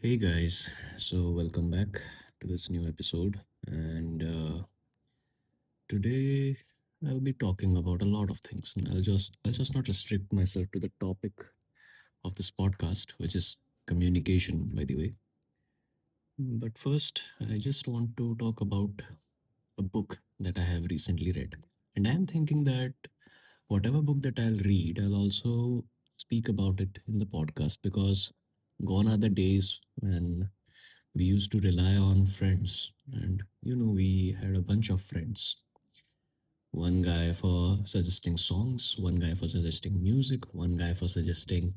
Hey guys, so welcome back to this new episode. And Today I'll be talking about a lot of things. And I'll just not restrict myself to the topic of this podcast, which is communication, by the way. But first, I just want to talk about a book that I have recently read. And I'm thinking that whatever book that I'll read, I'll also speak about it in the podcast because gone are the days when we used to rely on friends. And we had a bunch of friends. One guy for suggesting songs, one guy for suggesting music, one guy for suggesting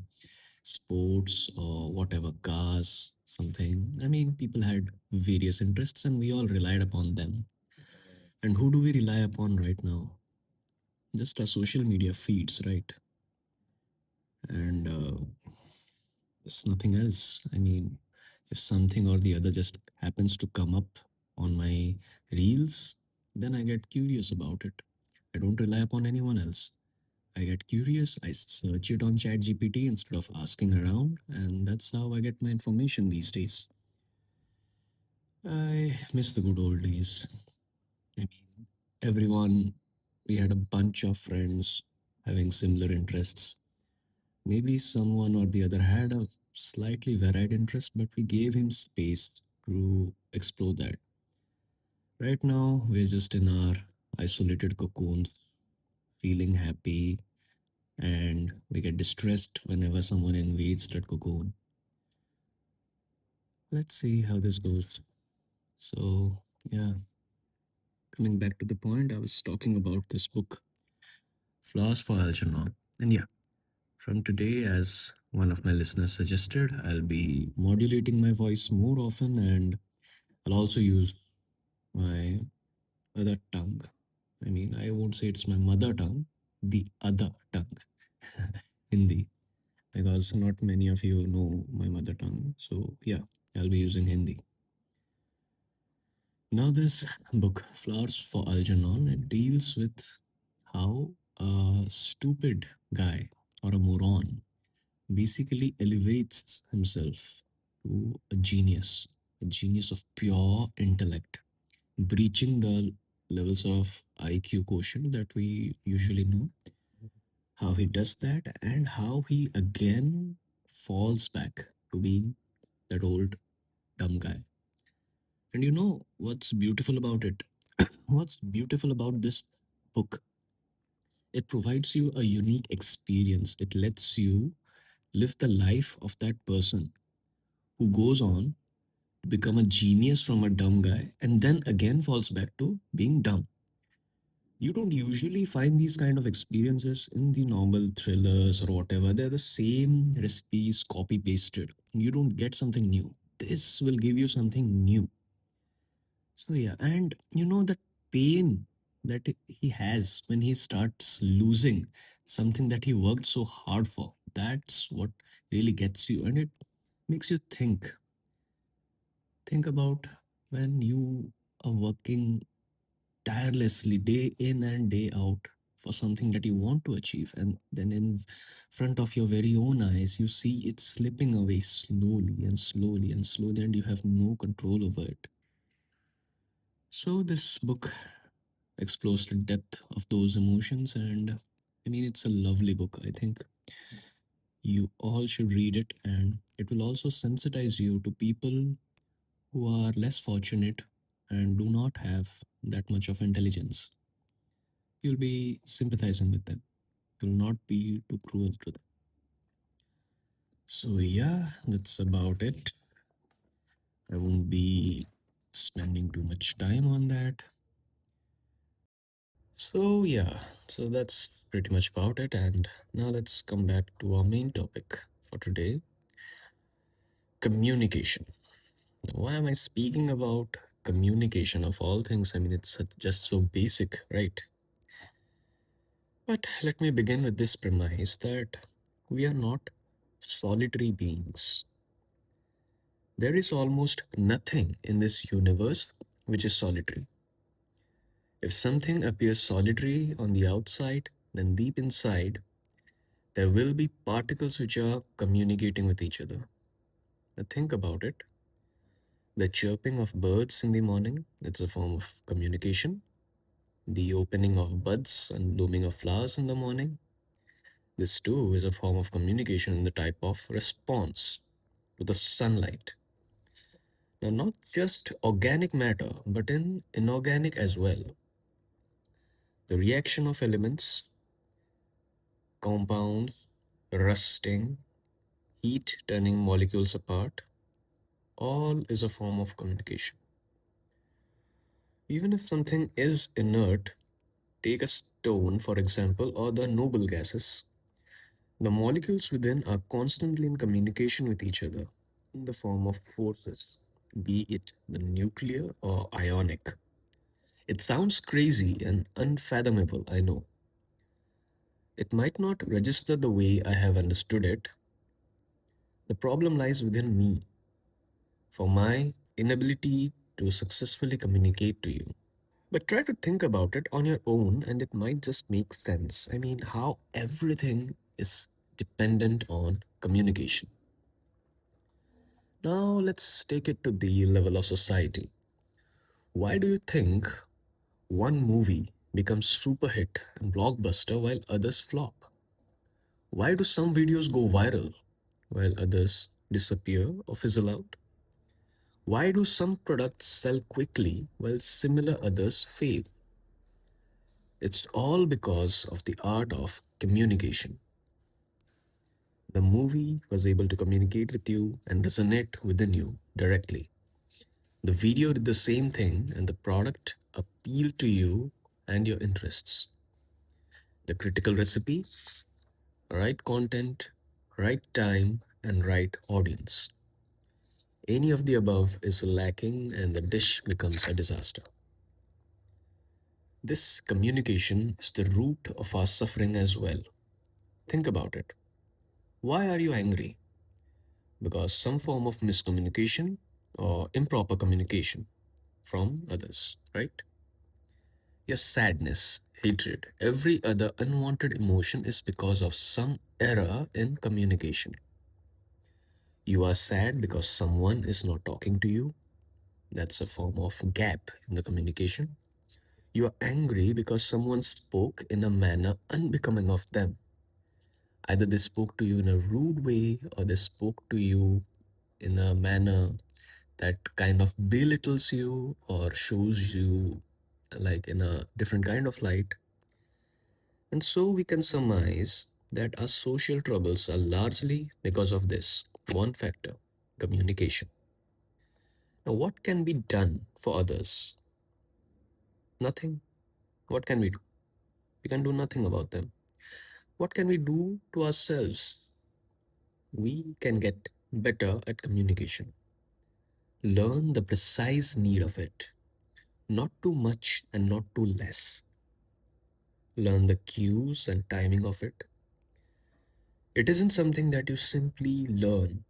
sports or whatever, cars, something. I mean, people had various interests and we all relied upon them. And who do we rely upon right now? Just our social media feeds, right? And It's nothing else. I mean, if something or the other just happens to come up on my reels, then I get curious about it. I don't rely upon anyone else. I get curious, I search it on ChatGPT instead of asking around, and that's how I get my information these days. I miss the good old days. I mean, everyone, we had a bunch of friends having similar interests. Maybe someone or the other had a slightly varied interest, but we gave him space to explore that. Right now, we're just in our isolated cocoons, feeling happy, and we get distressed whenever someone invades that cocoon. Let's see how this goes. So, yeah, coming back to the point, I was talking about this book, Flowers for Algernon. And yeah, from today, as one of my listeners suggested, I'll be modulating my voice more often and I'll also use my other tongue. I mean, I won't say it's my mother tongue, the other tongue, Hindi, because not many of you know my mother tongue. So, yeah, I'll be using Hindi. Now, this book, Flowers for Algernon, it deals with how a stupid guy or a moron basically elevates himself to a genius of pure intellect, breaching the levels of IQ quotient that we usually know, how he does that, and how he again falls back to being that old dumb guy. And you know what's beautiful about it? What's beautiful about this book? It provides you a unique experience. It lets you live the life of that person who goes on to become a genius from a dumb guy and then again falls back to being dumb. You don't usually find these kind of experiences in the normal thrillers or whatever. They're the same recipes copy pasted. You don't get something new. This will give you something new. So yeah, and you know that pain that he has when he starts losing something that he worked so hard for. That's what really gets you, and it makes you think. Think about when you are working tirelessly day in and day out for something that you want to achieve, and then in front of your very own eyes, you see it slipping away slowly and slowly and slowly, and you have no control over it. So this book explores the depth of those emotions, and I mean, it's a lovely book. I think you all should read it, and it will also sensitize you to people who are less fortunate and do not have that much of intelligence. You'll be sympathizing with them. You'll not be too cruel to them. So yeah, that's about it. I won't be spending too much time on that. So yeah, so that's pretty much about it. And now let's come back to our main topic for today, communication. Why am I speaking about communication of all things? I mean, it's just so basic, right? But let me begin with this premise that we are not solitary beings. There is almost nothing in this universe which is solitary. If something appears solitary on the outside, then deep inside, there will be particles which are communicating with each other. Now think about it. The chirping of birds in the morning, it's a form of communication. The opening of buds and blooming of flowers in the morning, this too is a form of communication in the type of response to the sunlight. Now, not just organic matter, but in inorganic as well. The reaction of elements, compounds, rusting, heat turning molecules apart, all is a form of communication. Even if something is inert, take a stone for example, or the noble gases, the molecules within are constantly in communication with each other in the form of forces, be it the nuclear or ionic. It sounds crazy and unfathomable, I know. It might not register the way I have understood it. The problem lies within me, for my inability to successfully communicate to you. But try to think about it on your own, and it might just make sense. I mean, how everything is dependent on communication. Now, let's take it to the level of society. Why do you think one movie becomes super hit and blockbuster while others flop? Why do some videos go viral while others disappear or fizzle out? Why do some products sell quickly while similar others fail? It's all because of the art of communication. The movie was able to communicate with you and resonate within you directly. The video did the same thing, and the product appealed to you and your interests. The critical recipe, right content, right time, and right audience. Any of the above is lacking, and the dish becomes a disaster. This communication is the root of our suffering as well. Think about it. Why are you angry? Because some form of miscommunication or improper communication from others, right? Your sadness, hatred, every other unwanted emotion is because of some error in communication. You are sad because someone is not talking to you. That's a form of gap in the communication. You are angry because someone spoke in a manner unbecoming of them. Either they spoke to you in a rude way or they spoke to you in a manner that kind of belittles you or shows you like in a different kind of light. And so we can surmise that our social troubles are largely because of this one factor, communication. Now, what can be done for others? Nothing. What can we do? We can do nothing about them. What can we do to ourselves? We can get better at communication. Learn the precise need of it, not too much and not too less. Learn the cues and timing of it. It isn't something that you simply learn,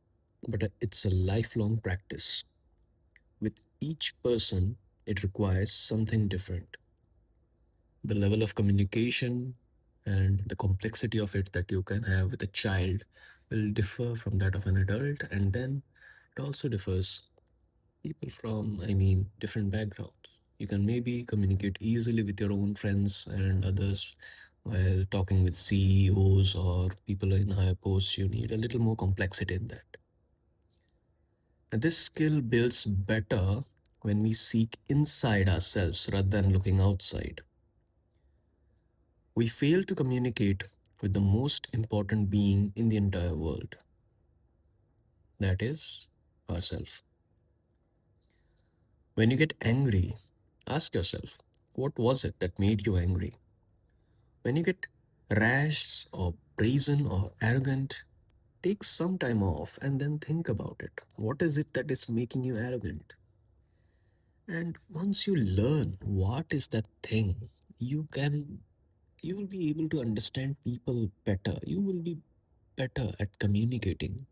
but it's a lifelong practice. With each person, it requires something different. The level of communication and the complexity of it that you can have with a child will differ from that of an adult, and then it also differs people from, I mean, different backgrounds. You can maybe communicate easily with your own friends and others, while talking with CEOs or people in higher posts, you need a little more complexity in that. And this skill builds better when we seek inside ourselves rather than looking outside. We fail to communicate with the most important being in the entire world, that is, ourselves. When you get angry, ask yourself, what was it that made you angry? When you get rash or brazen or arrogant, take some time off and then think about it. What is it that is making you arrogant? And once you learn what is that thing, you will be able to understand people better. You will be better at communicating,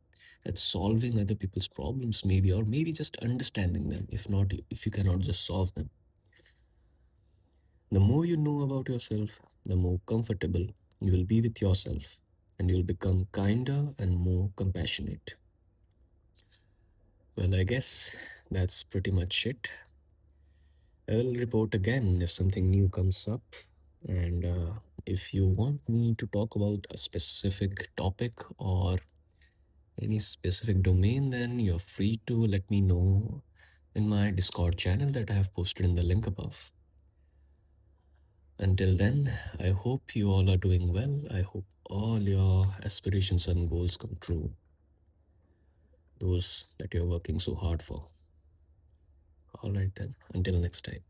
at solving other people's problems maybe, or maybe just understanding them, if not, if you cannot just solve them. The more you know about yourself, the more comfortable you will be with yourself, and you'll become kinder and more compassionate. Well, I guess that's pretty much it. I will report again if something new comes up. And if you want me to talk about a specific topic or any specific domain, then you're free to let me know in my Discord channel that I have posted in the link above. Until then, I hope you all are doing well. I hope all your aspirations and goals come true, those that you're working so hard for. All right, then, until next time.